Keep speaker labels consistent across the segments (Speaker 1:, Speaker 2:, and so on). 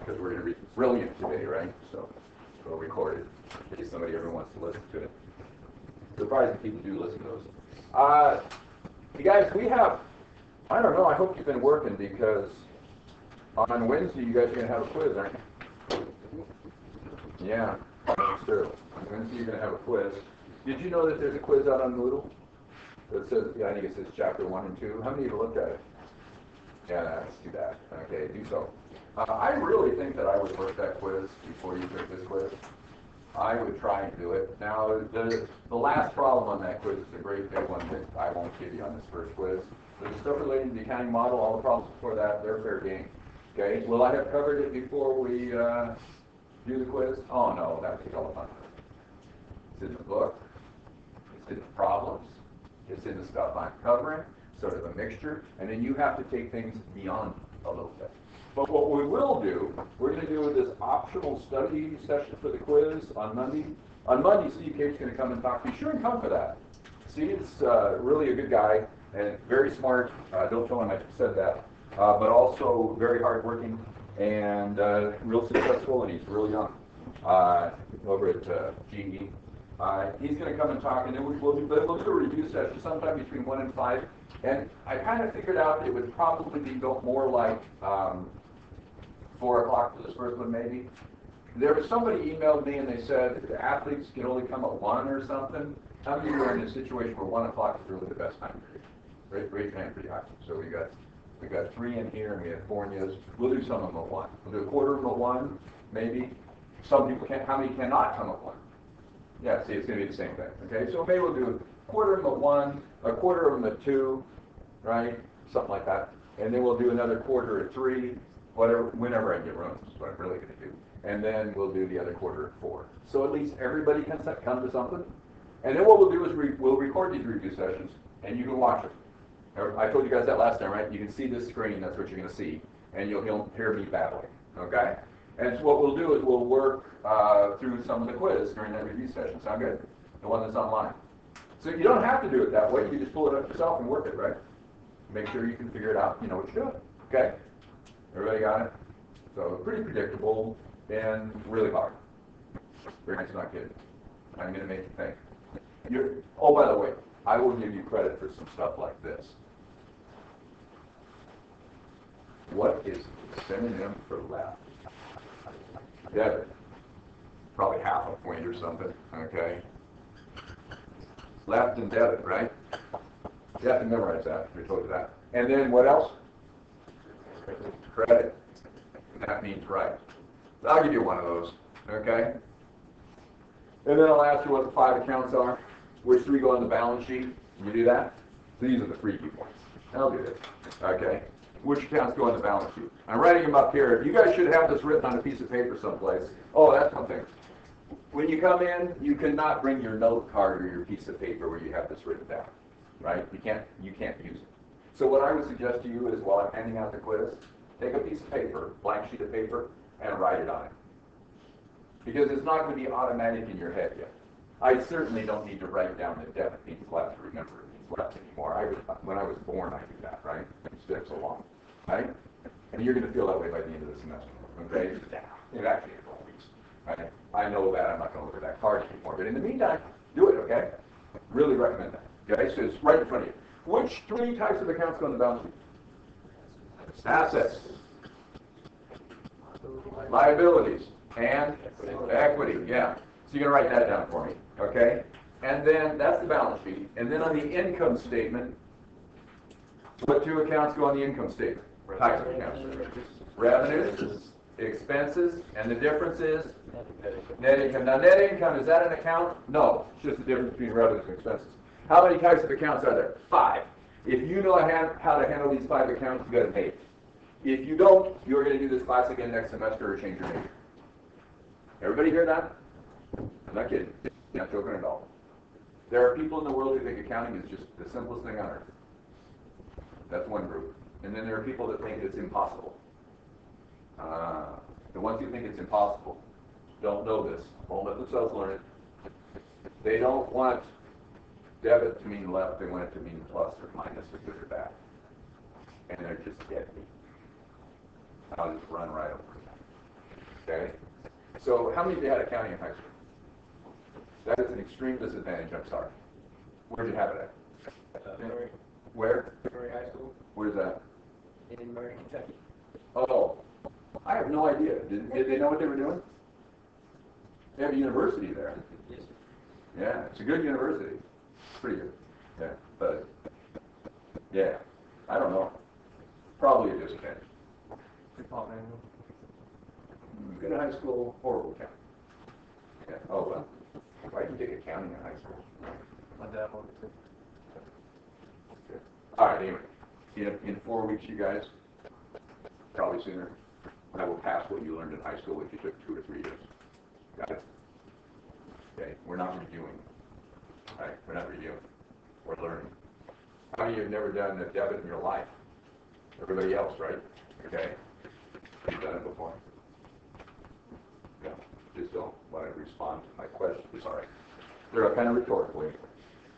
Speaker 1: because we're going to read brilliant today, right? So we'll record it in case somebody ever wants to listen to it. Surprising people do listen to those. You guys, we have, I don't know, I hope you've been working because on Wednesday you guys are going to have a quiz, aren't you? Yeah, sure. On Wednesday you're going to have a quiz. Did you know that there's a quiz out on Moodle? That says, yeah, I think it says chapter 1 and 2. How many of you looked at it? Yeah, let's do that. Okay, do so. I really think that I would work that quiz before you took this quiz. I would try and do it. Now, the last problem on that quiz is a great big one that I won't give you on this first quiz. The stuff relating to the accounting model, all the problems before that, they're fair game. Okay, will I have covered it before we do the quiz? Oh no, that would take all the fun. It's in the book. It's in the problems. It's in the stuff I'm covering, sort of a mixture, and then you have to take things beyond a little bit. But what we will do, we're going to do this optional study session for the quiz on Monday. On Monday, Steve Cape's going to come and talk. Be sure and come for that. Steve's really a good guy and very smart. Don't tell him I said that. But also very hardworking and real successful, and he's really young over at GE. He's going to come and talk, and then we'll do a review session sometime between 1 and 5. And I kind of figured out it would probably be built more like 4 o'clock for this first one, maybe. There was somebody emailed me and they said the athletes can only come at 1 or something. How many of you are in a situation where 1 o'clock is really the best time for you? Raise your hand pretty high. So we got 3 in here and we have 4 in the others. We'll do some of them at 1. We'll do a quarter of them at 1, maybe. Some people can't. How many cannot come at 1? Yeah, see, it's going to be the same thing. Okay, so maybe we'll do a quarter of them at 1, a quarter of them at 2, right? Something like that. And then we'll do another quarter at 3, whenever I get room, is what I'm really going to do. And then we'll do the other quarter at 4. So at least everybody can come to something. And then what we'll do is we'll record these review sessions, and you can watch them. I told you guys that last time, right? You can see this screen, that's what you're going to see. And you'll hear me babbling, okay? And so what we'll do is we'll work through some of the quiz during that review session. Sound good? The one that's online. So you don't have to do it that way. You can just pull it up yourself and work it, right? Make sure you can figure it out. You know what you're doing, okay? Everybody got it? So pretty predictable and really hard. Very nice, not kidding. I'm going to make you think. Oh, by the way, I will give you credit for some stuff like this. What is the synonym for left? Debit. Probably half a point or something, okay? Left and debit, right? You have to memorize that. I told you that. And then what else? Credit. That means right. I'll give you one of those, okay? And then I'll ask you what the 5 accounts are, which 3 go on the balance sheet. You do that? These are the freaky points. I'll do this, okay? Which accounts go on the balance sheet? I'm writing them up here. You guys should have this written on a piece of paper someplace. Oh, that's one thing. When you come in, you cannot bring your note card or your piece of paper where you have this written down, right? You can't use it. So what I would suggest to you is while I'm handing out the quiz, take a piece of paper, blank sheet of paper, and write it on it. Because it's not going to be automatic in your head yet. I certainly don't need to write down the debit means left to remember it means left anymore. When I was born, I did that, right? It's been so long, right? And you're going to feel that way by the end of the semester, okay? It actually is 4 weeks, right? I know that. I'm not going to look at that card anymore. But in the meantime, do it, okay? Really recommend that. Okay, so it's right in front of you. Which 3 types of accounts go on the balance sheet? Assets, liabilities, and equity, yeah. So you're going to write that down for me, okay? And then that's the balance sheet. And then on the income statement, what 2 accounts go on the income statement? Types of accounts. Revenues, expenses, and the difference is net income. Now, net income, is that an account? No, it's just the difference between revenues and expenses. How many types of accounts are there? 5. If you know how to handle these 5 accounts, you got an 8. If you don't, you're going to do this class again next semester or change your major. Everybody hear that? I'm not kidding. Not joking at all. There are people in the world who think accounting is just the simplest thing on earth. That's one group. And then there are people that think it's impossible. The ones who think it's impossible don't know this. Won't let themselves learn it. They don't want debit to mean left. They want it to mean plus or minus or good or bad. And they're just dead meat. I'll just run right over that. Okay? So how many of you had accounting in high school? That is an extreme disadvantage, I'm sorry. Where'd you have it at?
Speaker 2: Murray.
Speaker 1: Where?
Speaker 2: Murray High School.
Speaker 1: Where's that?
Speaker 2: In Murray, Kentucky.
Speaker 1: Oh, I have no idea. Did they know what they were doing? They have a university there.
Speaker 2: Yes.
Speaker 1: Yeah, it's a good university. It's pretty good. Yeah, but, yeah, I don't know. Probably a disadvantage. Good in high school, horrible accounting. Yeah, oh well. Why did you take accounting in high school?
Speaker 2: My dad wanted to.
Speaker 1: Good. All right, anyway. In 4 weeks, you guys, probably sooner, I will pass what you learned in high school, which you took 2 or 3 years. Got it? Okay, we're not reviewing. All right, we're not reviewing. We're learning. How many of you have never done a debit in your life? Everybody else, right? Okay. You've done it before. Yeah. Just don't want to respond to my questions. Sorry. They're kind of rhetorical anyway.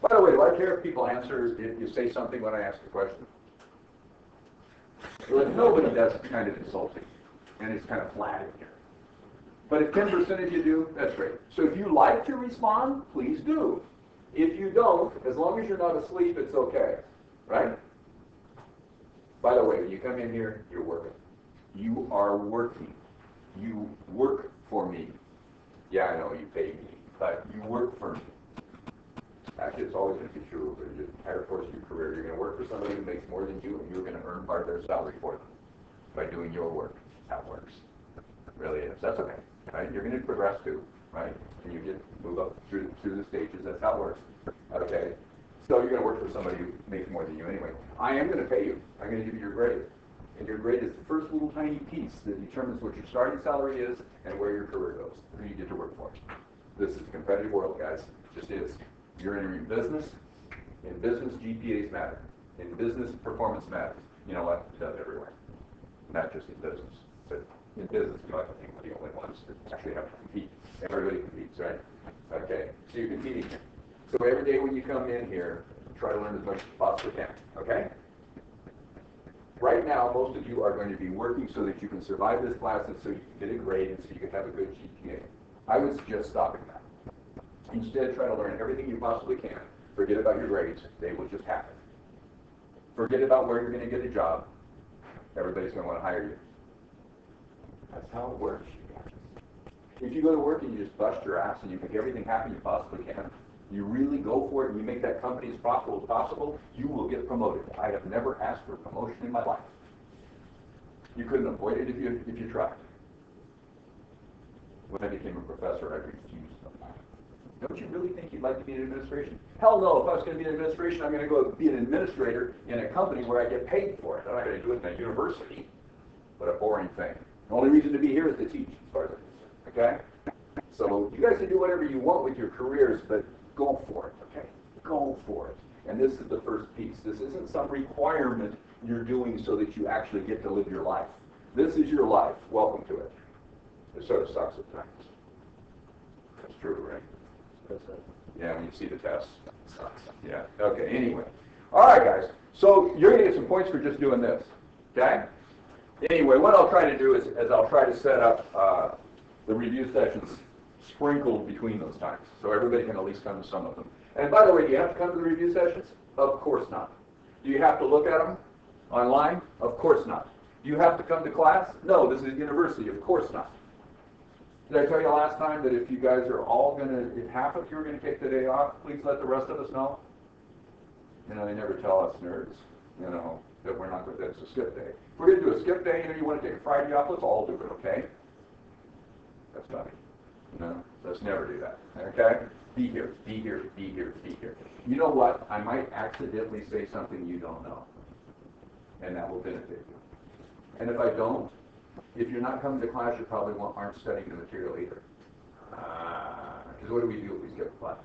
Speaker 1: By the way, do I care if people answer if you say something when I ask a question? Well, if nobody does, it's kind of insulting. And it's kind of flat in here. But if 10% of you do, that's great. So if you like to respond, please do. If you don't, as long as you're not asleep, it's okay. Right? By the way, when you come in here, you're working. You are working. You work for me. Yeah, I know you pay me, but you work for me. Actually, it's always going to be true. But the entire course of your career, you're going to work for somebody who makes more than you, and you're going to earn part of their salary for them by doing your work. That works. It really is. That's okay. Right? You're going to progress too, right? And you move up through the stages. That's how it works. Okay. So you're going to work for somebody who makes more than you anyway. I am going to pay you. I'm going to give you your grade. And your grade is the first little tiny piece that determines what your starting salary is and where your career goes, who you get to work for. This is a competitive world, guys. It just is. You're entering business. In business, GPAs matter. In business, performance matters. You know what? It does everywhere. Not just in business. But in business, I think we're the only ones that actually have to compete. Everybody competes, right? Okay. So you're competing here. So every day when you come in here, try to learn as much as you possibly can. Okay? Right now, most of you are going to be working so that you can survive this class and so you can get a grade and so you can have a good GPA. I would suggest stopping that. Instead, try to learn everything you possibly can. Forget about your grades. They will just happen. Forget about where you're going to get a job. Everybody's going to want to hire you. That's how it works. If you go to work and you just bust your ass and you make everything happen you possibly can, you really go for it and you make that company as profitable as possible, you will get promoted. I have never asked for a promotion in my life. You couldn't avoid it if you tried. When I became a professor, I refused them. Don't you really think you'd like to be in administration? Hell no, if I was going to be in administration, I'm going to go be an administrator in a company where I get paid for it. I'm not going to do it in a university. What a boring thing. The only reason to be here is to teach, as far as I'm concerned. Okay? So you guys can do whatever you want with your careers, but go for it, okay? Go for it. And this is the first piece. This isn't some requirement you're doing so that you actually get to live your life. This is your life. Welcome to it. It sort of sucks at times. That's true, right? Yeah, when you see the tests. It sucks. Yeah. Okay, anyway. All right, guys. So you're going to get some points for just doing this, okay? Anyway, what I'll try to do is I'll try to set up the review sessions sprinkled between those times, so everybody can at least come to some of them. And by the way, do you have to come to the review sessions? Of course not. Do you have to look at them online? Of course not. Do you have to come to class? No, this is university. Of course not. Did I tell you last time that if you guys are all going to, if half of you are going to take the day off, please let the rest of us know? You know, they never tell us nerds, you know, that we're not going to, that's a skip day. If we're going to do a skip day, you know, you want to take a Friday off, let's all do it, okay? That's funny. No, let's never do that, okay? Be here, be here, be here, be here. You know what? I might accidentally say something you don't know, and that will benefit you. And if I don't, if you're not coming to class, you probably aren't studying the material either. Because what do we do if we skip class?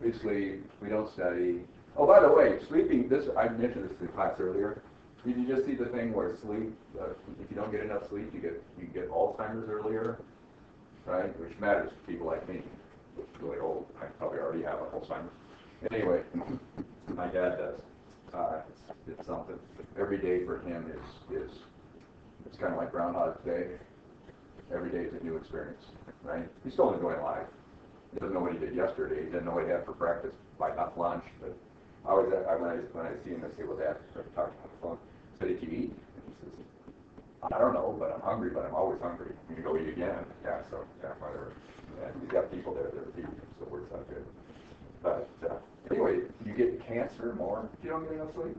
Speaker 1: We sleep, we don't study. Oh, by the way, sleeping, I mentioned this in class earlier. Did you just see the thing where sleep, if you don't get enough sleep, you get Alzheimer's earlier, right? Which matters to people like me, which is really old. I probably already have Alzheimer's. Anyway, my dad does. It's something. Every day for him is it's kind of like Groundhog Day. Every day is a new experience, right? He's still enjoying life. He doesn't know what he did yesterday. He didn't know what he had for breakfast, by not lunch. But when I see him, I say, well, Dad, I talk on the phone. I said, did you eat? And he says, I don't know, but I'm hungry, but I'm always hungry. You can go eat again. Yeah, so, yeah, whatever. Yeah, he's got people there that are feeding him, so it works out good. But anyway, you get cancer more if you don't get enough sleep.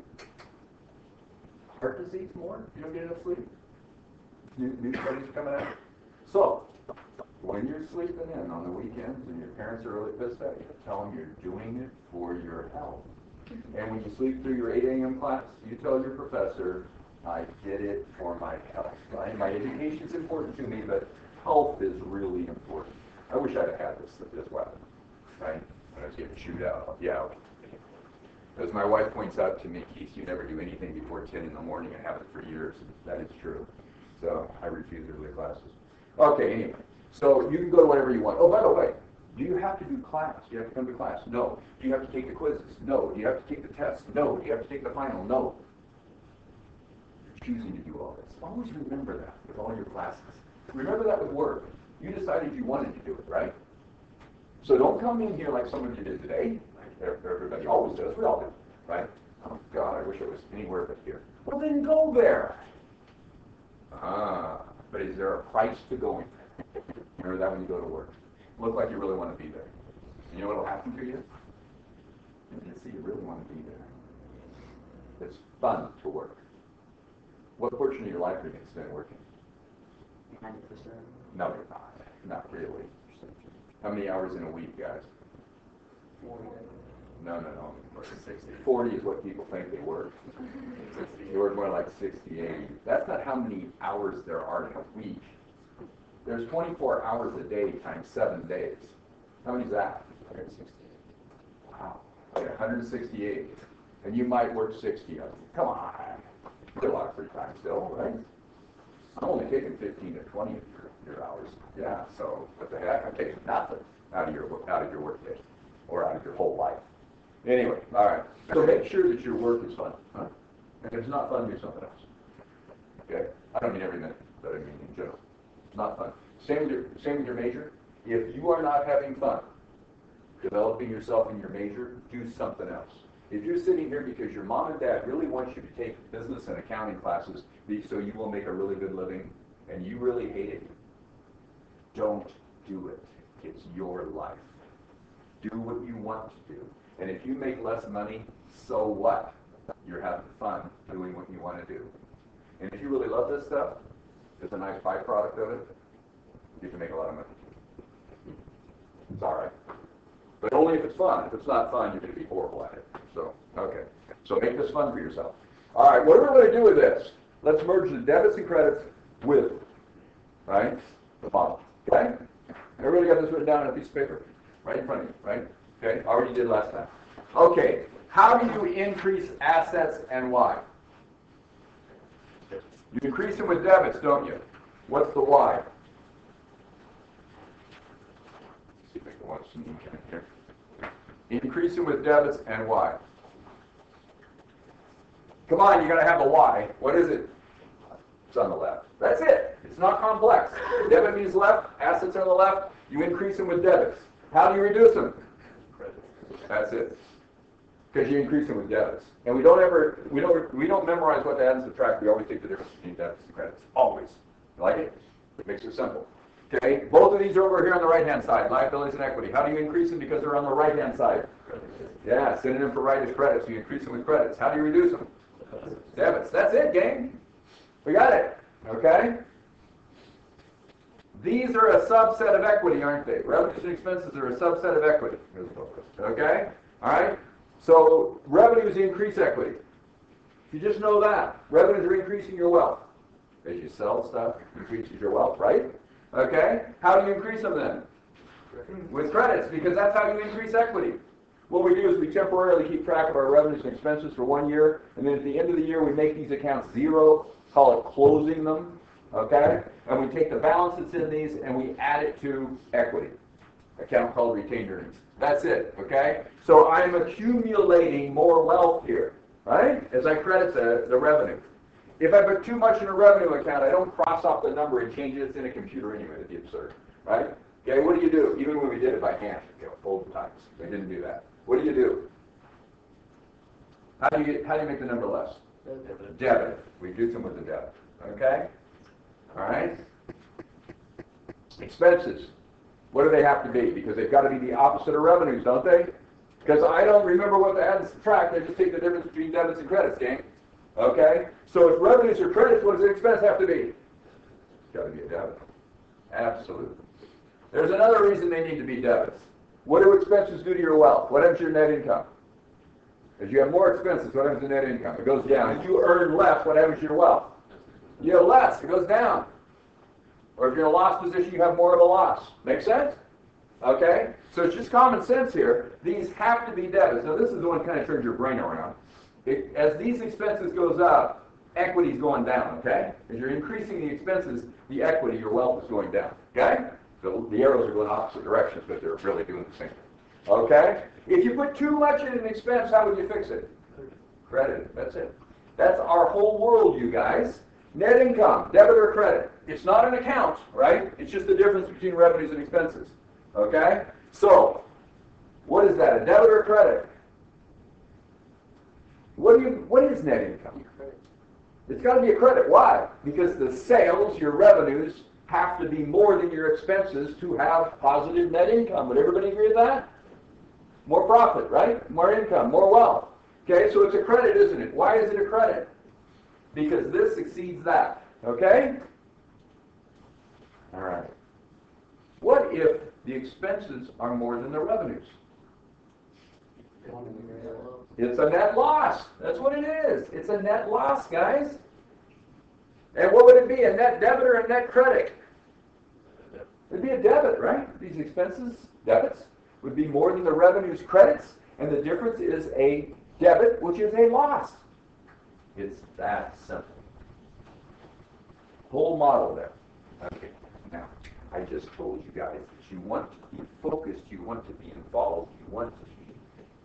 Speaker 1: Heart disease more if you don't get enough sleep. New studies coming out. So, when you're sleeping in on the weekends and your parents are really pissed at you, tell them you're doing it for your health. And when you sleep through your 8 a.m. class, you tell your professor, I did it for my health. Right? My education's important to me, but health is really important. I wish I'd have had this weapon, right? When I was getting chewed out. Yeah. As my wife points out to me, Keith, you never do anything before 10 in the morning and have it for years. That is true. So I refuse early classes. Okay, anyway. So you can go to whatever you want. Oh, by the way, do you have to do class? Do you have to come to class? No. Do you have to take the quizzes? No. Do you have to take the tests? No. Do you have to take the final? No. You're choosing to do all this. Always remember that with all your classes. Remember that with work. You decided you wanted to do it, right? So don't come in here like some of you did today. Everybody always does. We all do, right? Oh, God, I wish it was anywhere but here. Well, then go there. But is there a price to going there? Remember that when you go to work. Look like you really want to be there. You know what will happen to you? You can see you really want to be there. It's fun to work. What portion of your life are you going to spend working?
Speaker 2: 90%.
Speaker 1: No, you're not. Not really. How many hours in a week, guys?
Speaker 2: 40.
Speaker 1: No. 40 is what people think they work. You work more like 68. That's not how many hours there are in a week. There's 24 hours a day times 7 days. How many is that?
Speaker 2: 168.
Speaker 1: Wow. Okay, 168. And you might work 60 of them. Come on. You get a lot of free time still, right? I'm only taking 15 to 20 of your hours. Yeah, so what the heck? I'm taking nothing out of your work day or out of your whole life. Anyway, all right. So make sure that your work is fun. Huh? And if it's not fun, do something else. Okay? I don't mean every minute, but I mean in general. It's not fun. Same with your major. If you are not having fun developing yourself in your major, do something else. If you're sitting here because your mom and dad really want you to take business and accounting classes so you will make a really good living, and you really hate it, don't do it. It's your life. Do what you want to do. And if you make less money, so what? You're having fun doing what you want to do. And if you really love this stuff, it's a nice byproduct of it, you can make a lot of money. It's all right. But only if it's fun. If it's not fun, you're going to be horrible at it. So, okay. So make this fun for yourself. All right, what are we going to do with this? Let's merge the debits and credits with, right, the model. Okay? Everybody got this written down on a piece of paper? Right in front of you, right? Okay, already did last time. Okay, how do you increase assets and why? You increase them with debits, don't you? What's the why? Let's see if I can watch some ink in here. Increase them with debits and why? Come on, you got to have a why. What is it? It's on the left. That's it. It's not complex. Debit means left. Assets are on the left. You increase them with debits. How do you reduce them? That's it. Because you increase them with debits. And we don't memorize what to add and subtract. We always take the difference between debits and credits. Always. You like it? It makes it simple. Okay? Both of these are over here on the right-hand side, liabilities and equity. How do you increase them? Because they're on the right-hand side. Yeah, synonym for right is credits. So you increase them with credits. How do you reduce them? Debits. That's it, gang. We got it. Okay? These are a subset of equity, aren't they? Revenues and expenses are a subset of equity. Okay? All right? So revenues increase equity. You just know that. Revenues are increasing your wealth. As you sell stuff, it increases your wealth, right? Okay? How do you increase them then? With credits, because that's how you increase equity. What we do is we temporarily keep track of our revenues and expenses for 1 year, and then at the end of the year we make these accounts zero, call it closing them, okay? And we take the balance that's in these and we add it to equity, account called retained earnings. That's it, okay? So I'm accumulating more wealth here, right? As I credit the revenue. If I put too much in a revenue account, I don't cross off the number and change it. It's in a computer anyway. It'd be absurd, right? Okay, what do? Even when we did it by hand, both times, we didn't do that. What do? How do you make the number less? Debit. We do them with the debit. Okay? All right? Expenses. What do they have to be? Because they've got to be the opposite of revenues, don't they? Because I don't remember what to add and subtract. I just take the difference between debits and credits, gang. Okay? So if revenues are credits, what does the expense have to be? It's got to be a debit. Absolutely. There's another reason they need to be debits. What do expenses do to your wealth? What happens to your net income? As you have more expenses, what happens to net income? It goes down. If you earn less, what happens to your wealth? You have less. It goes down. Or if you're in a loss position, you have more of a loss. Make sense? Okay? So it's just common sense here. These have to be debits. Now this is the one that kind of turns your brain around. As these expenses goes up, equity is going down, okay? As you're increasing the expenses, the equity, your wealth is going down, okay? So the arrows are going opposite directions, but they're really doing the same thing. Okay? If you put too much in an expense, how would you fix it? Credit. That's it. That's our whole world, you guys. Net income, debit or credit. It's not an account, right? It's just the difference between revenues and expenses. Okay? So, what is that, a debit or a credit? What is net income? It's got to be a credit. Why? Because the sales, your revenues, have to be more than your expenses to have positive net income. Would everybody agree with that? More profit, right? More income, more wealth. Okay, so it's a credit, isn't it? Why is it a credit? Because this exceeds that. Okay? All right. What if the expenses are more than the revenues? It's a net loss. That's what it is. It's a net loss, guys. And what would it be? A net debit or a net credit? It'd be a debit, right? These expenses, debits, would be more than the revenues, credits, and the difference is a debit, which is a loss. It's that simple. Whole model there. Okay, now, I just told you guys that you want to be focused, you want to be involved, you want to be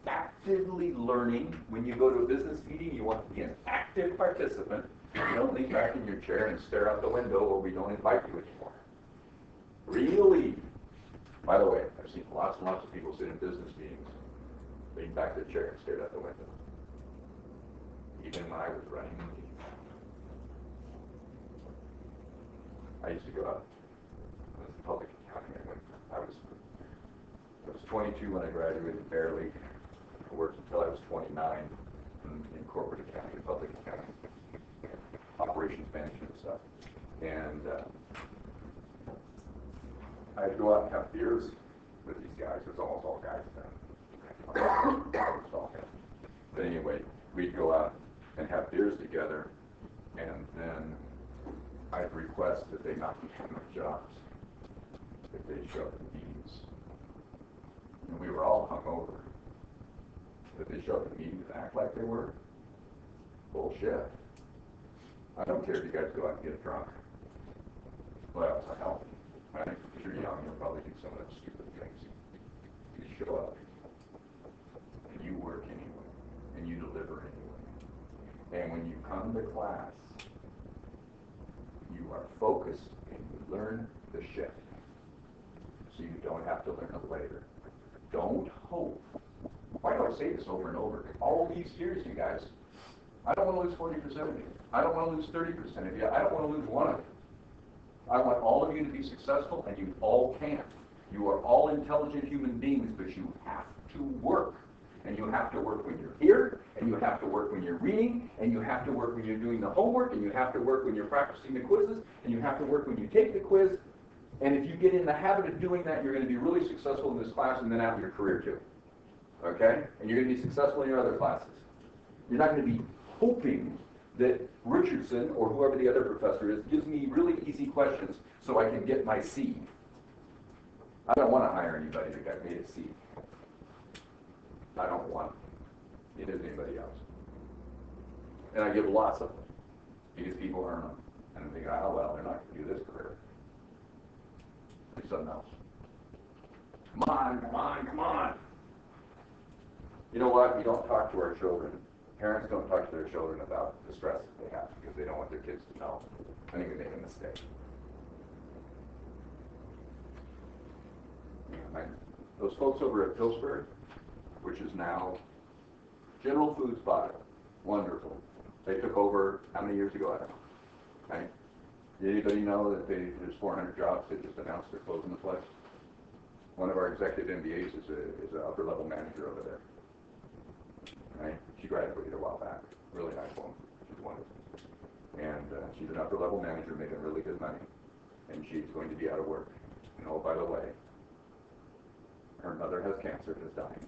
Speaker 1: actively learning. When you go to a business meeting, you want to be an active participant. You don't lean back in your chair and stare out the window, or we don't invite you anymore. Really? By the way, I've seen lots and lots of people sit in business meetings, lean back in their chair and stare out the window. Even when I was running meetings. I used to go out with public accounting. I was 22 when I graduated, barely. I worked until I was 29 in corporate accounting, public accounting, operations management and stuff. And I'd go out and have beers with these guys. It was almost all guys then. Almost all guys. But anyway, we'd go out and have beers together, and then I'd request that they not be doing their jobs, that they show up at meetings. And we were all hungover. That they show up at meetings and act like they were. Bullshit. I don't care if you guys go out and get drunk. Well, it's healthy. Right? If you're young, you'll probably do some of those stupid things. You show up, and you work anyway, and you deliver anyway. And when you come to class, you are focused and you learn the shit. So you don't have to learn it later. Don't hope. Why do I say this over and over? All these years, you guys, I don't want to lose 40% of you. I don't want to lose 30% of you. I don't want to lose one of you. I want all of you to be successful, and you all can. You are all intelligent human beings, but you have to work. And you have to work when you're here, and you have to work when you're reading, and you have to work when you're doing the homework, and you have to work when you're practicing the quizzes, and you have to work when you take the quiz. And if you get in the habit of doing that, you're going to be really successful in this class and then out in your career too. Okay? And you're going to be successful in your other classes. You're not going to be hoping that Richardson, or whoever the other professor is, gives me really easy questions so I can get my C. I don't want to hire anybody that got made a C. I don't want it. Neither does anybody else. And I give lots of them because people earn them. And I'm thinking, oh, well, they're not going to do this career. Do something else. Come on, come on, come on. You know what? We don't talk to our children. Parents don't talk to their children about the stress that they have because they don't want their kids to know. I think we make a mistake. Those folks over at Pillsbury, which is now General Foods bought it. Wonderful. They took over how many years ago? I don't know. Right? Did anybody know that there's 400 jobs they just announced they're closing the place? One of our executive MBAs is an upper level manager over there. Right? She graduated a while back. Really nice woman. She's wonderful. And she's an upper level manager making really good money. And she's going to be out of work. And oh, by the way, her mother has cancer and is dying.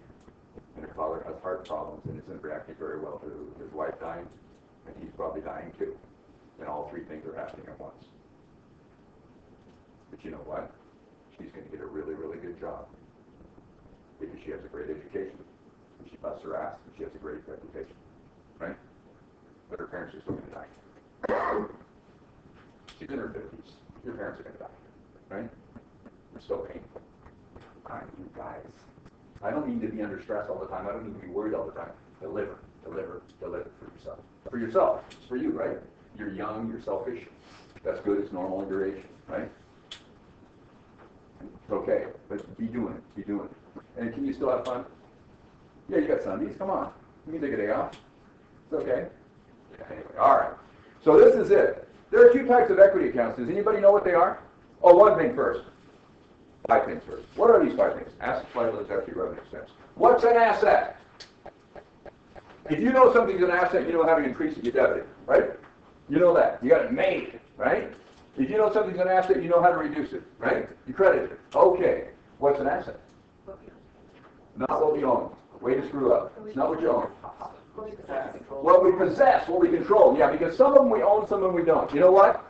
Speaker 1: And her father has heart problems and isn't reacting very well to his wife dying. And he's probably dying too. And all three things are happening at once. But you know what? She's going to get a really, really good job. Because she has a great education. And she busts her ass and she has a great reputation. Right? But her parents are still going to die. She's in her 50s. Your parents are going to die. Right? It's so painful. You guys. I don't need to be under stress all the time. I don't need to be worried all the time. Deliver for yourself. For yourself. It's for you, right? You're young, you're selfish. That's good, it's normal in your age, right? It's okay, but be doing it. And can you still have fun? Yeah, you got Sundays, come on. You can take a day off. It's okay. Yeah, anyway, all right. So this is it. There are two types of equity accounts. Does anybody know what they are? Oh, one thing first. 5 things first. What are these 5 things? Assets, liabilities, equity, revenue, expense. What's an asset? If you know something's an asset, you know how to increase it, you debit it, right? You know that. You got it made, right? If you know something's an asset, you know how to reduce it, right? You credit it. Okay. What's an asset? Not what we own. Way to screw up. It's not what you own. What we possess, what we control. Yeah, because some of them we own, some of them we don't. You know what?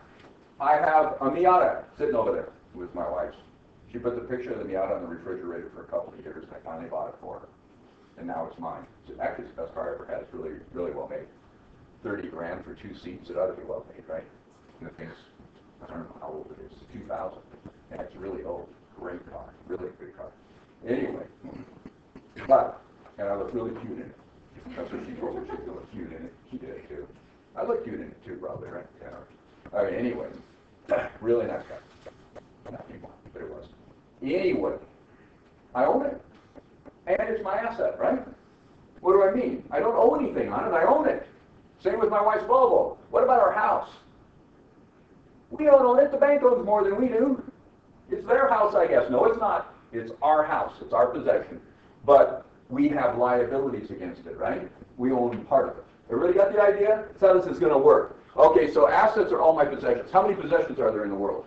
Speaker 1: I have a Miata sitting over there with my wife. She put the picture of the Miata on the refrigerator for a couple of years, and I finally bought it for her. And now it's mine. Actually, it's the best car I ever had. It's really, really well made. 30 grand for 2 seats. It ought to be well made, right? And the thing's, I don't know how old it is. It's 2000. And it's really old. Great car. Really good car. Anyway. And I look really cute in it. That's what she told me. She looked cute in it. She did too. I look cute in it too, probably, right? Yeah. All right, anyway. Really nice car. Not anymore, but it was. Anyway, I own it. And it's my asset, right? What do I mean? I don't owe anything on it. I own it. Same with my wife's Volvo. What about our house? We don't own it. The bank owns more than we do. It's their house, I guess. No, it's not. It's our house. It's our possession. But we have liabilities against it, right? We own part of it. Everybody got the idea? That's how this is going to work. Okay, so assets are all my possessions. How many possessions are there in the world?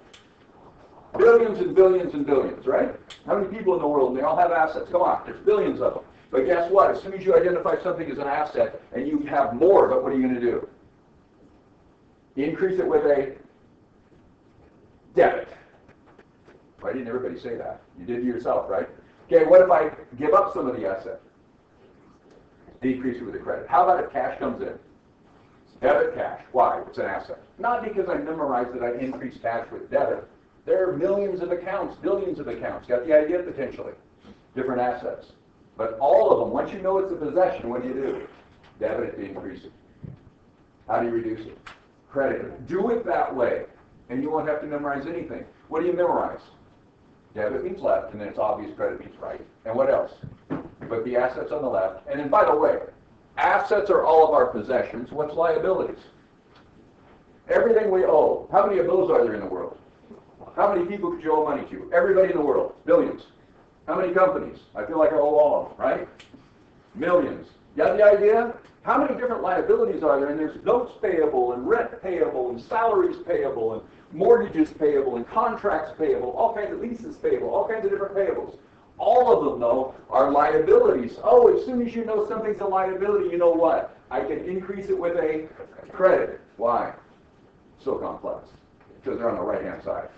Speaker 1: Billions and billions and billions, right? How many people in the world, and they all have assets? Come on, there's billions of them. But guess what? As soon as you identify something as an asset, and you have more of it, what are you going to do? Increase it with a debit. Why didn't everybody say that? You did it yourself, right? Okay, what if I give up some of the asset? Decrease it with a credit. How about if cash comes in? Debit cash. Why? It's an asset. Not because I memorized that I increase cash with debit. There are millions of accounts, billions of accounts. Got the idea potentially? Different assets. But all of them, once you know it's a possession, what do? Debit it to increase it. How do you reduce it? Credit it. Do it that way, and you won't have to memorize anything. What do you memorize? Debit means left, and then it's obvious credit means right. And what else? Put the assets on the left. And then, by the way, assets are all of our possessions. What's liabilities? Everything we owe. How many of those are there in the world? How many people could you owe money to? Everybody in the world. Billions. How many companies? I feel like I owe all of them, right? Millions. You got the idea? How many different liabilities are there? And there's notes payable, and rent payable, and salaries payable, and mortgages payable, and contracts payable, all kinds of leases payable, all kinds of different payables. All of them, though, are liabilities. Oh, as soon as you know something's a liability, you know what? I can increase it with a credit. Why? So complex. Because they're on the right-hand side.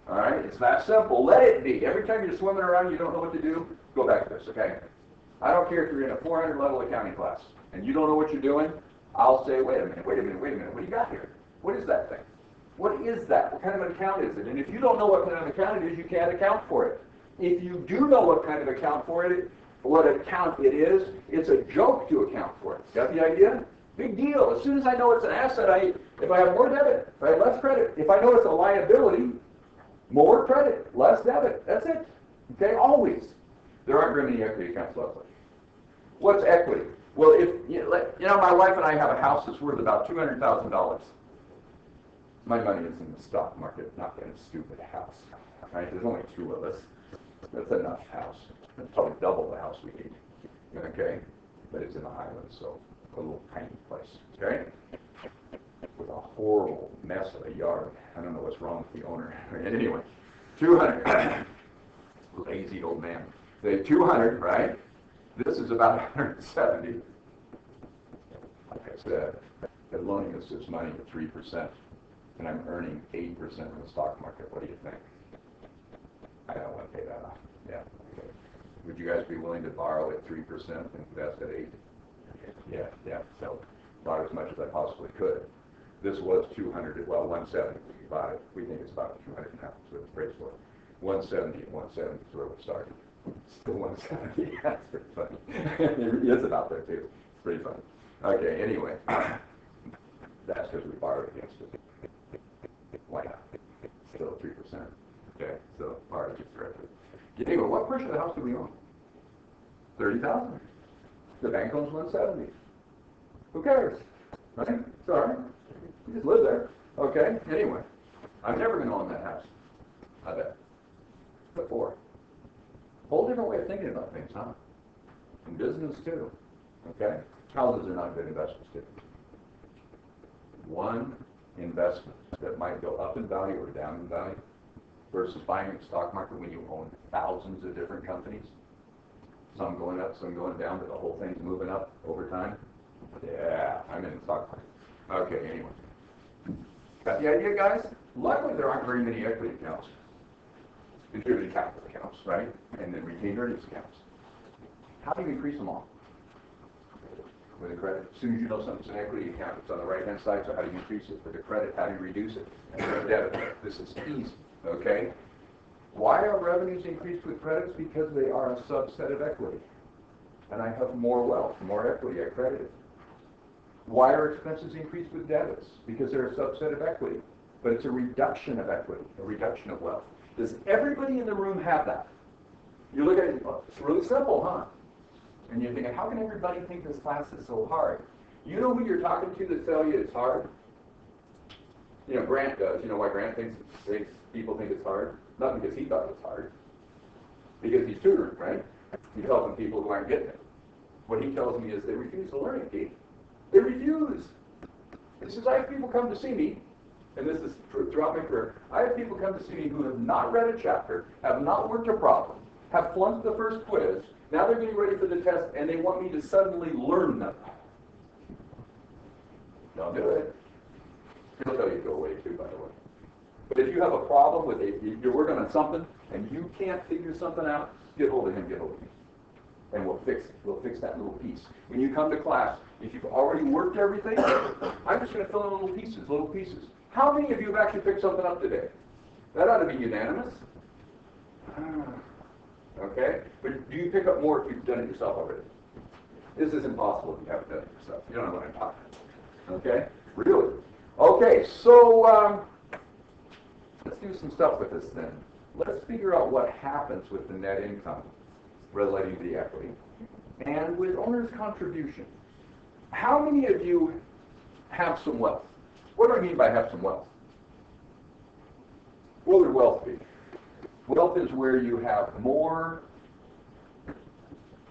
Speaker 1: All right? It's that simple. Let it be. Every time you're swimming around, you don't know what to do, go back to this, okay? I don't care if you're in a 400-level accounting class and you don't know what you're doing, I'll say, wait a minute. What do you got here? What is that thing? What is that? What kind of an account is it? And if you don't know what kind of account it is, you can't account for it. If you do know what kind of account for it, what account it is. It's a joke to account for it. Got the idea? Big deal. As soon as I know it's an asset, if I have more debit, if I have less credit, if I know it's a liability, more credit, less debit. That's it. Okay, always. There aren't very many equity accounts left. What's equity? Well, if my wife and I have a house that's worth about $200,000. My money is in the stock market, not in a stupid house. Right? There's only two of us. That's enough house. That's probably double the house we need. Okay, but it's in the Highlands, so a little tiny place. Okay, with a horrible mess of a yard. I don't know what's wrong with the owner. Anyway, 200. Lazy old man. They 200, right? This is about 170. Like I said, they're loaning us this money at 3%, and I'm earning 8% in the stock market. What do you think? I don't want to pay that off. Yeah. Okay. Would you guys be willing to borrow at 3% and invest at 8? Yeah. So about as much as I possibly could. This was 200. Well, 170. We bought it. We think it's about 200 now. So it's praise for it. 170 and 170 is where we started. Still 170. That's pretty funny. It's about there too. It's pretty funny. Okay. Anyway, that's because we borrowed against it. Why not? Still 3%. Okay. So borrowed against it. Anyway, what portion of the house do we own? 30,000. The bank owns 170. Who cares? Right? It's all right. You just live there. Okay. Anyway, I'm never going to own that house. I bet. Before. Whole different way of thinking about things, huh? In business too. Okay? Houses are not good investments too. One investment that might go up in value or down in value versus buying the stock market when you own thousands of different companies. Some going up, some going down, but the whole thing's moving up over time. Yeah, I'm in the stock market. Okay, anyway. Got the idea, guys? Luckily, there aren't very many equity accounts. Contributed capital accounts, right? And then retained earnings accounts. How do you increase them all? With a credit. As soon as you know something's an equity account, it's on the right-hand side, so how do you increase it? With a credit, how do you reduce it? And with a debit, this is easy, okay? Why are revenues increased with credits? Because they are a subset of equity. And I have more wealth, more equity, I credit it. Why are expenses increased with debits? Because they're a subset of equity. But it's a reduction of equity, a reduction of wealth. Does everybody in the room have that? You look at it, it's really simple, huh? And you're thinking, how can everybody think this class is so hard? You know who you're talking to that tell you it's hard? You know, Grant does. You know why Grant thinks people think it's hard? Not because he thought it was hard. Because he's tutoring, right? He's helping people who aren't getting it. What he tells me is they refuse to learn it, Keith. They refuse. He says, I have people come to see me, and this is throughout my career, I have people come to see me who have not read a chapter, have not worked a problem, have flunked the first quiz, now they're getting ready for the test, and they want me to suddenly learn them. Don't do it. He'll tell you to go away too, by the way. But if you have a problem with it, you're working on something, and you can't figure something out, get hold of him, get hold of me. And we'll fix it. We'll fix that little piece. When you come to class, if you've already worked everything, I'm just going to fill in little pieces. How many of you have actually picked something up today? That ought to be unanimous. Okay? But do you pick up more if you've done it yourself already? This is impossible if you haven't done it yourself. You don't know what I'm talking about. Okay? Really? Okay, so let's do some stuff with this then. Let's figure out what happens with the net income relating to the equity and with owner's contribution. How many of you have some wealth? What do I mean by have some wealth? What would wealth be? Wealth is where you have more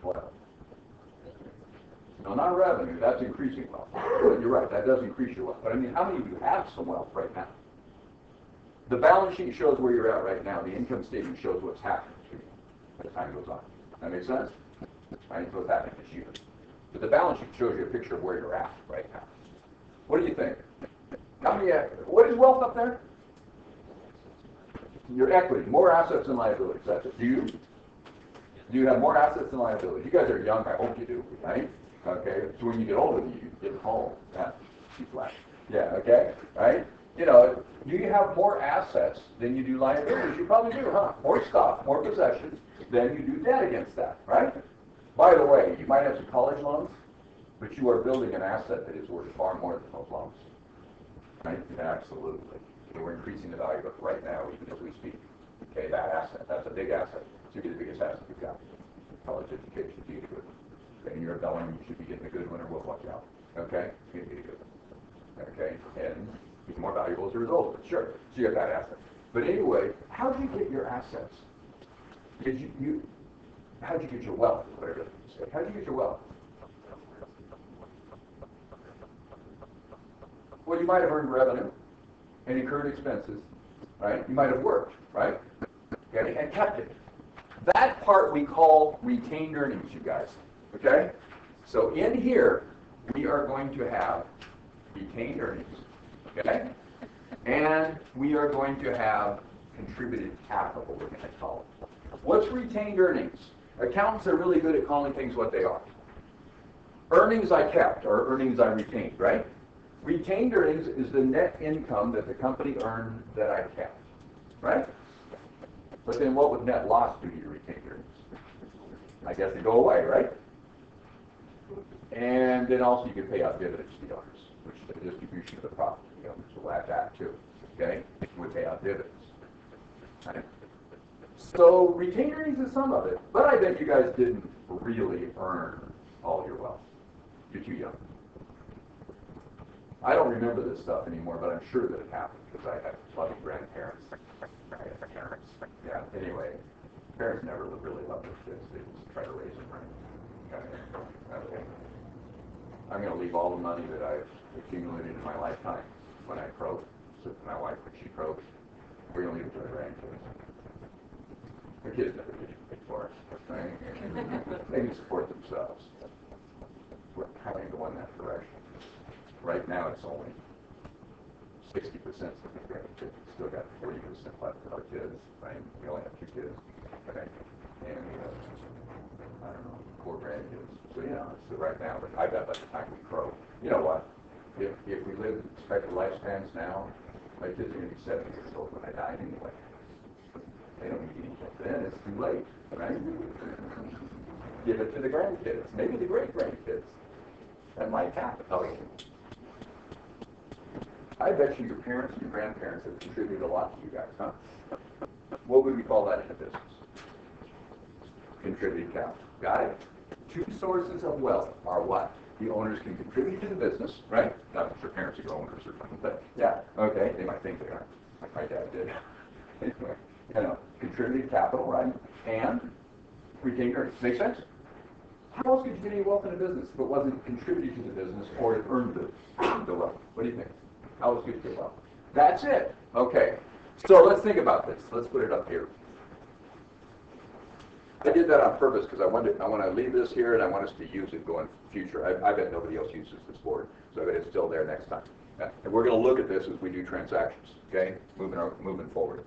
Speaker 1: wealth. No, not revenue. That's increasing wealth. You're right. That does increase your wealth. But I mean, how many of you have some wealth right now? The balance sheet shows where you're at right now. The income statement shows what's happening to you as time goes on. That makes sense? Right? So what's happening this year. But the balance sheet shows you a picture of where you're at right now. What do you think? How many? What is wealth up there? Your equity, more assets than liabilities. That's it. Do you have more assets than liabilities? You guys are young. I hope you do. Right? Okay. So when you get older, you get home. Yeah. Flat. Yeah. Okay. Right. You know, do you have more assets than you do liabilities? You probably do, huh? More stuff, more possessions than you do debt against that, right? By the way, you might have some college loans, but you are building an asset that is worth far more than those loans. Right? Absolutely. And we're increasing the value of it right now, even as we speak. Okay, that asset, that's a big asset. It should be the biggest asset you've got. College education, be good. Okay, and you're a Bellarmine, you should be getting a good one or we'll watch out. Okay? You get a good one. Okay? And it's more valuable as a result of it. Sure. So you have that asset. But anyway, how did you get your assets? Did how did you get your wealth? Whatever you say. How did you get your wealth? Well, you might have earned revenue and incurred expenses, right? You might have worked, right? Okay, and kept it. That part we call retained earnings, you guys. Okay? So in here, we are going to have retained earnings. Okay? And we are going to have contributed capital, we're going to call it. What's retained earnings? Accountants are really good at calling things what they are. Earnings I kept, or earnings I retained, right? Retained earnings is the net income that the company earned that I kept, right? But then what would net loss do to your retained earnings? I guess they go away, right? And then also you can pay out dividends to the owners, which is the distribution of the profit to the owners. So we'll add that too, okay? You would pay out dividends. Right? So retained earnings is some of it, but I bet you guys didn't really earn all your wealth. You're too young. I don't remember this stuff anymore, but I'm sure that it happened because I had loving grandparents. I had parents. Yeah, anyway, parents never really loved their kids. They just try to raise them right. Okay. I'm going to leave all the money that I've accumulated in my lifetime when I croak, so to my wife when she croaks. We're going to leave it to the grandkids. The kids never get anything for us, right? They can support themselves. We're kind of going that direction. Right now, it's only 60% of the grandkids. We still got 40% left of our kids, right? We only have 2 kids, right? And I don't know, 4 grandkids. So, so right now, but I bet by the time we croak, you know what? If we live expected lifespans now, my kids are going to be 70 years old when I die anyway. They don't need anything. Then it's too late, right? Give it to the grandkids, maybe the great-grandkids. That might happen. Okay. I bet you your parents and your grandparents have contributed a lot to you guys, huh? What would we call that in the business? Contributed capital. Got it? 2 sources of wealth are what? The owners can contribute to the business, right? Not that your parents are owners or something, but yeah, okay, they might think they are. Like my dad did. Anyway, contributed capital, right? And retained earnings. Make sense? How else could you get any wealth in a business if it wasn't contributed to the business or it earned the wealth? What do you think? How else could you get wealth? That's it. Okay. So let's think about this. Let's put it up here. I did that on purpose because I want to leave this here and I want us to use it going future. I bet nobody else uses this board, so I bet it's still there next time. And we're going to look at this as we do transactions. Okay, moving forward.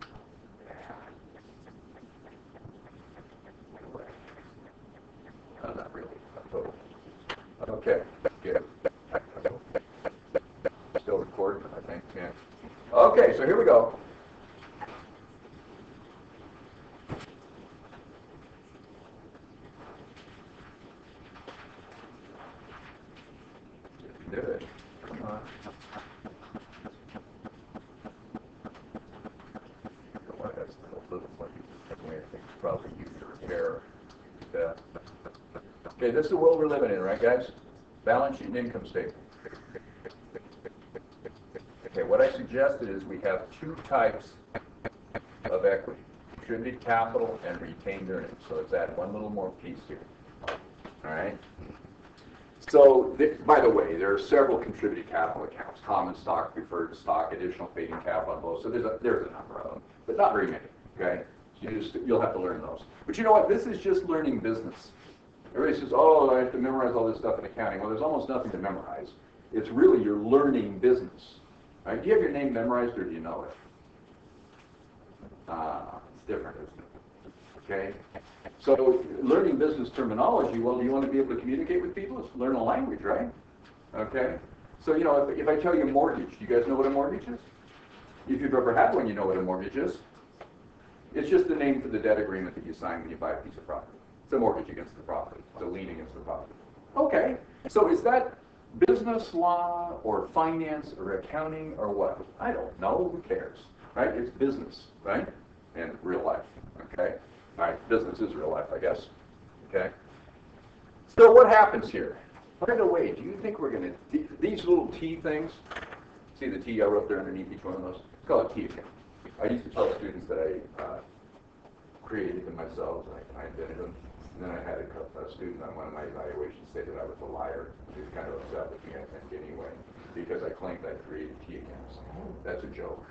Speaker 1: Not really. Total. Okay. Good. Still recording, I think. Yeah. Okay, so here we go. Did it. Come on. That's a little funny. I think probably used to repair that. Okay, this is the world we're living in, right, guys? Balance sheet and income statement. Okay, what I suggested is we have 2 types of equity: contributed capital and retained earnings. So let's add one little more piece here. All right? So, by the way, there are several contributed capital accounts: common stock, preferred stock, additional paid-in capital on both. So there's a number of them, but not very many. Okay, so you'll have to learn those. But you know what? This is just learning business. Everybody says, "Oh, I have to memorize all this stuff in accounting." Well, there's almost nothing to memorize. It's really you're learning business. Right? Do you have your name memorized, or do you know it? It's different, isn't it? Okay. So learning business terminology, well, do you want to be able to communicate with people? It's learn a language, right? Okay. So, if I tell you mortgage, do you guys know what a mortgage is? If you've ever had one, you know what a mortgage is. It's just the name for the debt agreement that you sign when you buy a piece of property. It's a mortgage against the property. It's a lien against the property. Okay, so is that business law or finance or accounting or what? I don't know. Who cares? Right? It's business, right? And real life. Okay? All right, business is real life, I guess. Okay? So what happens here? By the way, do you think we're going to, these little T things, see the T I wrote there underneath each one of those? It's called a T account. I used to tell students that I created them myself, I invented them. And then I had a student on one of my evaluations say that I was a liar. He was kind of upset with me, I think, anyway, because I claimed I created T accounts. That's a joke.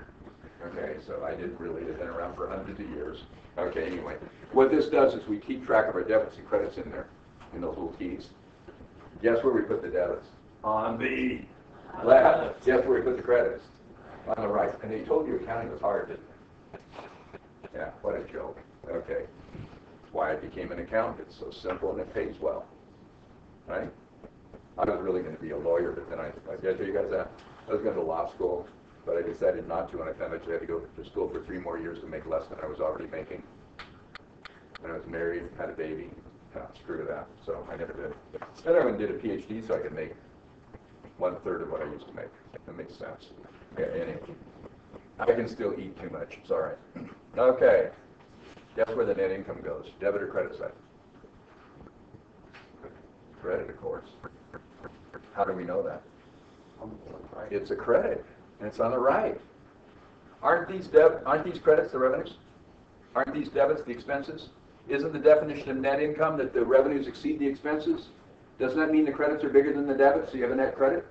Speaker 1: Okay, so I didn't really, they've been around for hundreds of years. Okay, anyway. What this does is we keep track of our debits and credits in there, in those little T's. Guess where we put the debits? On the left. Guess where we put the credits? On the right. And they told you accounting was hard, didn't they? Yeah, what a joke. Okay. Why I became an accountant. It's so simple and it pays well. Right? I was really going to be a lawyer, but then did I tell you guys that? I was going to law school, but I decided not to, and I found out I had to go to school for 3 more years to make less than I was already making. And I was married, had a baby. Screw that. So I never did. Then I went and did a PhD so I could make 1/3 of what I used to make. That makes sense. Okay, anyway. I can still eat too much. It's all right. Okay. Guess where the net income goes? Debit or credit side? Credit, of course. How do we know that? It's a credit, and it's on the right. Aren't these credits the revenues? Aren't these debits the expenses? Isn't the definition of net income that the revenues exceed the expenses? Doesn't that mean the credits are bigger than the debits, so you have a net credit?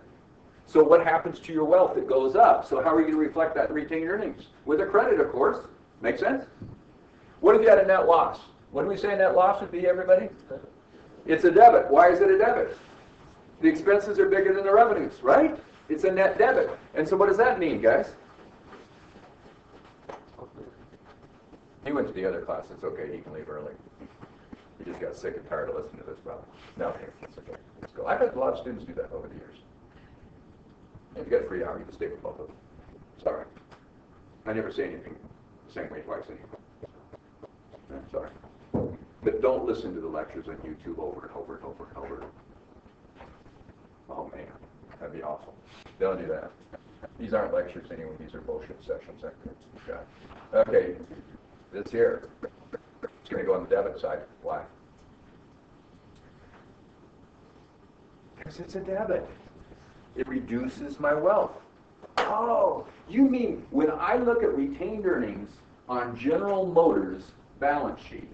Speaker 1: So what happens to your wealth? It goes up. So how are you going to reflect that in retained earnings? With a credit, of course. Make sense? What if you had a net loss? What do we say a net loss would be, everybody? It's a debit. Why is it a debit? The expenses are bigger than the revenues, right? It's a net debit. And so what does that mean, guys? He went to the other class. It's okay. He can leave early. He just got sick and tired of listening to this problem. No, it's okay. Let's go. I've had a lot of students do that over the years. If you got a free hour, you can stay with both of them. It's all right. I never say anything the same way twice anymore. I'm sorry. But don't listen to the lectures on YouTube over and over and over and over. Oh, man. That'd be awful. Don't do that. These aren't lectures anyway. These are bullshit sessions. Okay. This here. It's going to go on the debit side. Why? Because it's a debit. It reduces my wealth. Oh, you mean when I look at retained earnings on General Motors' balance sheet,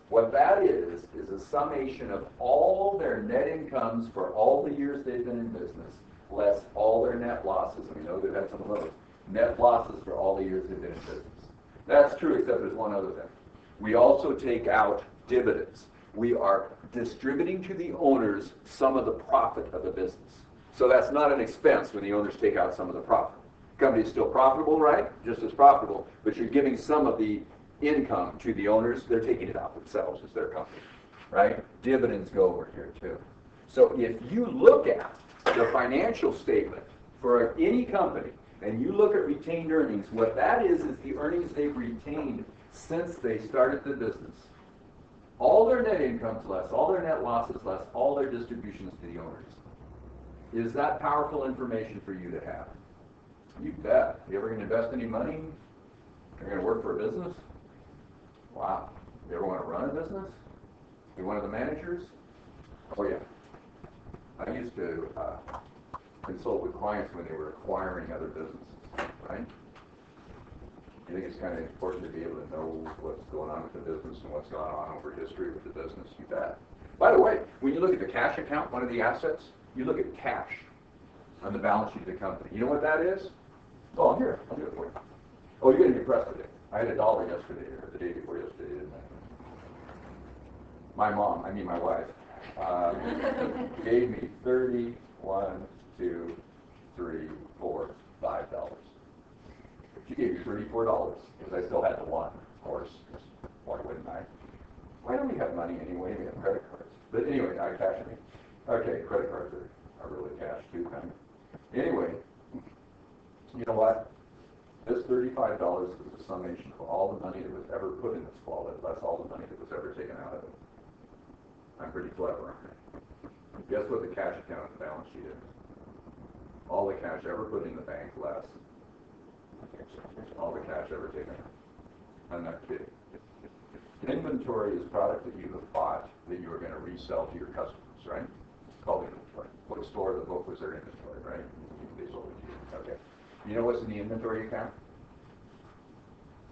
Speaker 1: what that is a summation of all their net incomes for all the years they've been in business, less all their net losses. We know they've had some of those. Net losses for all the years they've been in business. That's true, except there's one other thing. We also take out dividends. We are distributing to the owners some of the profit of the business. So that's not an expense when the owners take out some of the profit. The company is still profitable, right? Just as profitable, but you're giving some of the income to the owners. They're taking it out themselves. It's their company, right? Dividends go over here too. So if you look at the financial statement for any company and you look at retained earnings, what that is the earnings they've retained since they started the business. All their net incomes less, all their net losses less, all their distributions to the owners. Is that powerful information for you to have? You bet. You ever going to invest any money? You're going to work for a business? Wow. You ever want to run a business? Be one of the managers? Oh, yeah. I used to consult with clients when they were acquiring other businesses, right? I think it's kind of important to be able to know what's going on with the business and what's gone on over history with the business. You bet. By the way, when you look at the cash account, one of the assets, you look at cash on the balance sheet of the company. You know what that is? Oh, here, I'll do it for you. Oh, you're going to be impressed with it. I had $1 yesterday, or the day before yesterday, didn't I? My wife, gave me $30, $1, $2, $3, $4, $5. She gave me $34 because I still had the one, of course. Why wouldn't I? Why don't we have money anyway? We have credit cards. But anyway, I cash me. Okay, credit cards are really cash too, kind of. Anyway, you know what? This $35 is the summation of all the money that was ever put in this wallet, less all the money that was ever taken out of it. I'm pretty clever, aren't I? Guess what the cash account on the balance sheet is? All the cash ever put in the bank, less all the cash ever taken out. I'm not kidding. Inventory is product that you have bought that you are going to resell to your customers, right? It's called inventory. What store the book was their inventory, right? They sold it to you. Okay. You know what's in the inventory account?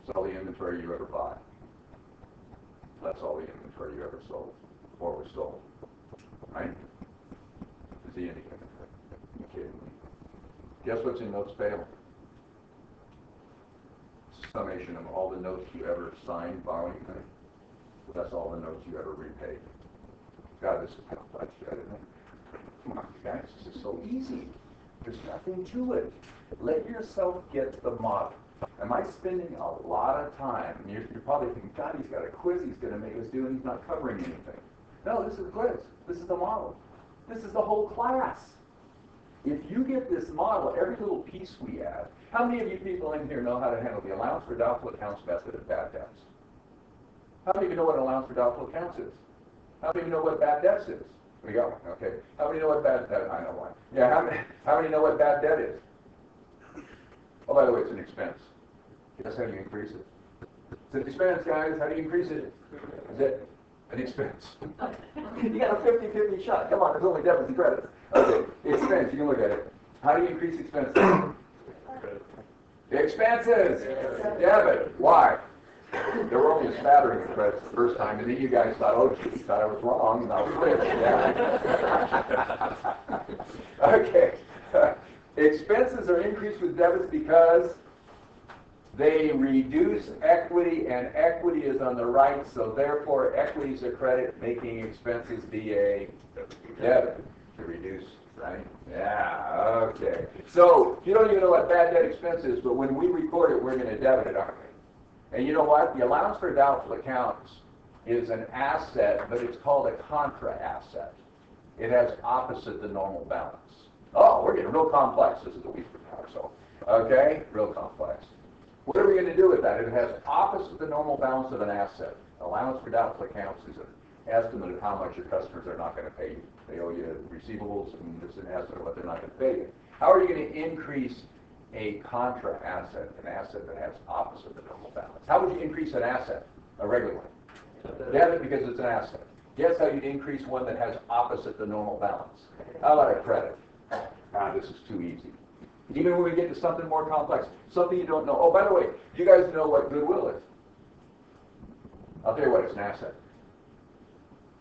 Speaker 1: It's all the inventory you ever bought. That's all the inventory you ever sold or was sold, right? It's the inventory. You kidding me? Guess what's in notes payable? Summation of all the notes you ever signed, borrowing money. That's all the notes you ever repaid. God, this is complex, isn't it? Come on, you guys, this is so easy. There's nothing to it. Let yourself get the model. Am I spending a lot of time? And you're probably thinking, God, he's got a quiz he's going to make us do, and he's not covering anything. No, this is a quiz. This is the model. This is the whole class. If you get this model, every little piece we add, how many of you people in here know how to handle the allowance for doubtful accounts method of bad debts? How many of you know what an allowance for doubtful accounts is? How many of you know what bad debts is? We go, okay. How many know what bad debt? I know one. Yeah, how many know what bad debt is? Oh, by the way, it's an expense. Guess how do you increase it? It's an expense, guys. How do you increase it? Is it an expense? You got a 50-50 shot. Come on, there's only debits and credits. Okay, expense. You can look at it. How do you increase expenses? Expenses. Debit. Why? There were only a smattering of credits the first time, and then you guys thought, oh, gee, thought I was wrong, and I was rich. Yeah. Okay. Expenses are increased with debits because they reduce equity, and equity is on the right, so therefore equity is a credit, making expenses be a debit to reduce, right? Yeah, okay. So you don't even know what bad debt expense is, but when we record it, we're going to debit it, aren't we? And you know what? The allowance for doubtful accounts is an asset, but it's called a contra asset. It has opposite the normal balance. Oh, we're getting real complex. This is a week from now, so okay, real complex. What are we going to do with that? It has opposite the normal balance of an asset. Allowance for doubtful accounts is an estimate of how much your customers are not going to pay you. They owe you receivables, and it's an estimate of what they're not going to pay you. How are you going to increase a contra asset, an asset that has opposite the normal balance? How would you increase an asset, a regular one? Debit, because it's an asset. Guess how you'd increase one that has opposite the normal balance? How about a credit? This is too easy. Even when we get to something more complex, something you don't know. Oh, by the way, do you guys know what goodwill is? I'll tell you what, it's an asset.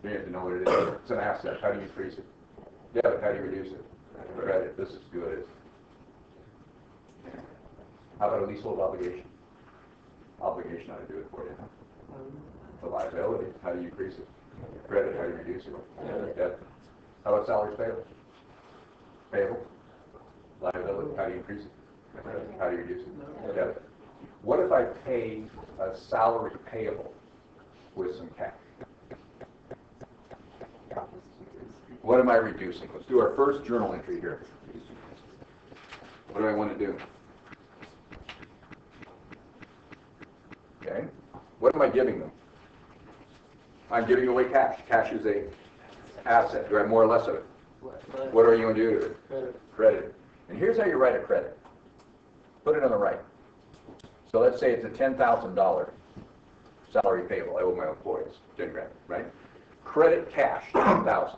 Speaker 1: You have to know what it is. It's an asset. How do you increase it? Debit, how do you reduce it? Credit, this is good. How about a leasehold obligation? Obligation, how to do it for you. The liability, how do you increase it? Credit, how do you reduce it? Debt. How about salaries payable? Payable. Liability, how do you increase it? How do you reduce it? Debt. What if I pay a salary payable with some cash? What am I reducing? Let's do our first journal entry here. What do I want to do? Okay. What am I giving them? I'm giving away cash. Cash is a asset. Do I have more or less of it? What are you going to do to it? Credit. And here's how you write a credit. Put it on the right. So let's say it's a $10,000 salary payable. I owe my employees $10,000, right? Credit cash, $10,000.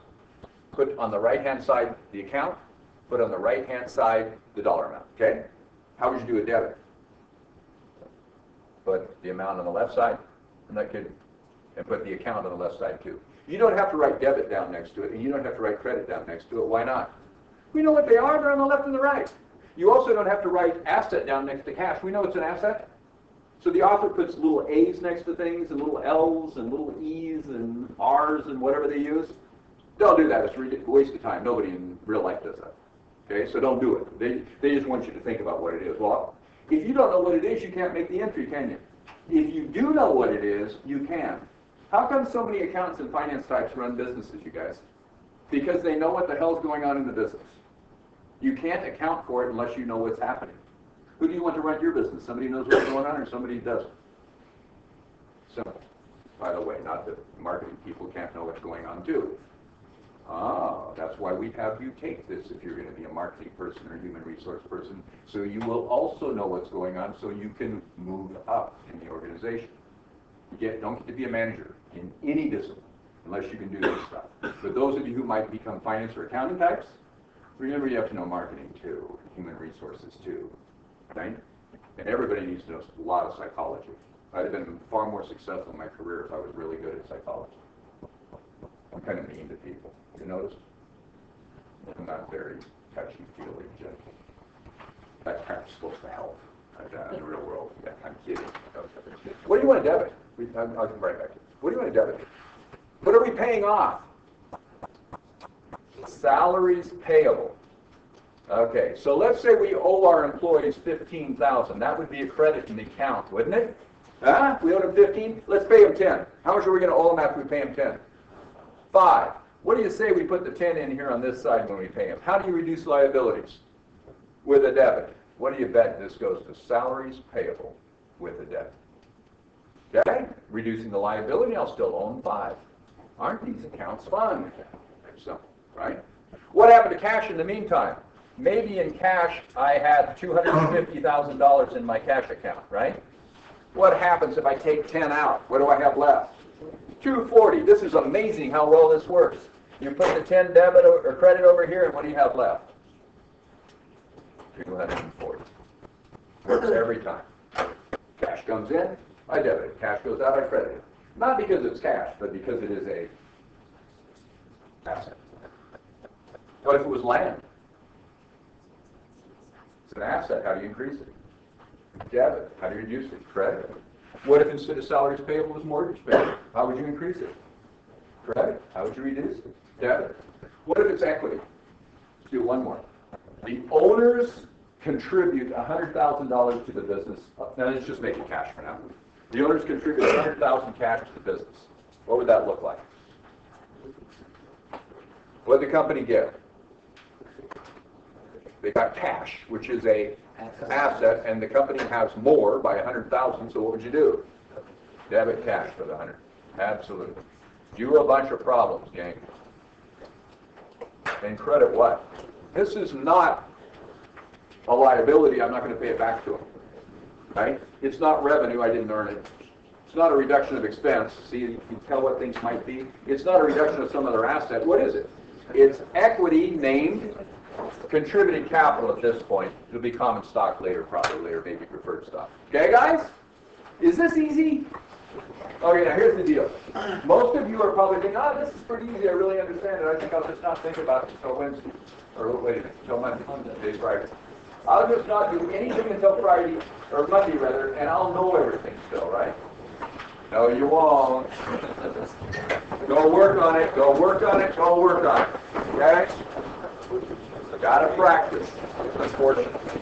Speaker 1: Put on the right-hand side the account. Put on the right-hand side the dollar amount. Okay? How would you do a debit? Put the amount on the left side. I'm not kidding. And put the account on the left side too. You don't have to write debit down next to it, and you don't have to write credit down next to it. Why not? We know what they are. They're on the left and the right. You also don't have to write asset down next to cash. We know it's an asset. So the author puts little A's next to things, and little L's, and little E's, and R's, and whatever they use. Don't do that. It's a waste of time. Nobody in real life does that. Okay, so don't do it. They just want you to think about what it is. Well, if you don't know what it is, you can't make the entry, can you? If you do know what it is, you can. How come so many accountants and finance types run businesses, you guys? Because they know what the hell's going on in the business. You can't account for it unless you know what's happening. Who do you want to run your business? Somebody who knows what's going on or somebody who doesn't? Simple. By the way, not that marketing people can't know what's going on too. That's why we have you take this if you're going to be a marketing person or a human resource person, so you will also know what's going on so you can move up in the organization. Don't get to be a manager in any discipline unless you can do this stuff. But those of you who might become finance or accounting types, remember you have to know marketing too, human resources too, right? And everybody needs to know a lot of psychology. I'd have been far more successful in my career if I was really good at psychology. I'm kind of mean to people. You notice? I'm not very touchy-feely, gentle. That's kind of supposed to help in the real world. Yeah, I'm kidding. What do you want to debit? I'll come right back to you. What do you want to debit? What are we paying off? Salaries payable. Okay, so let's say we owe our employees $15,000. That would be a credit in the account, wouldn't it? Huh? We owe them 15. Let's pay them 10. How much are we going to owe them after we pay them 10? 5. What do you say we put the 10 in here on this side when we pay them? How do you reduce liabilities? With a debit. What do you bet this goes to? Salaries payable with a debit. Okay? Reducing the liability, I'll still owe them 5. Aren't these accounts fun? Simple, right? What happened to cash in the meantime? Maybe in cash I had $250,000 in my cash account, right? What happens if I take 10 out? What do I have left? 240. This is amazing how well this works. You put the 10 debit or credit over here, and what do you have left? 240. Works every time. Cash comes in, I debit it. Cash goes out, I credit it. Not because it's cash, but because it is a asset. What if it was land? It's an asset. How do you increase it? Debit. How do you reduce it? Credit. What if instead of salaries payable was mortgage payable? How would you increase it? Credit. How would you reduce it? Debit. What if it's equity? Let's do one more. The owners contribute $100,000 to the business. Now let's just make it cash for now. The owners contribute $100,000 cash to the business. What would that look like? What did the company get? They got cash, which is a asset, and the company has more by $100,000. So what would you do? Debit cash for the 100. Absolutely. Do a bunch of problems, gang. And credit what? This is not a liability. I'm not going to pay it back to them. Right? It's not revenue. I didn't earn it. It's not a reduction of expense. See, you can tell what things might be. It's not a reduction of some other asset. What is it? It's equity named contributed capital at this point. It'll be common stock later, probably, or maybe preferred stock. Okay, guys? Is this easy? Okay, now here's the deal. Most of you are probably thinking, this is pretty easy. I really understand it. I think I'll just not think about it until Wednesday. Or wait a minute, until Monday. Today's Friday. I'll just not do anything until Friday, or Monday rather, and I'll know everything still, right? No, you won't. Go work on it, go work on it, go work on it. Okay? Gotta practice, unfortunately.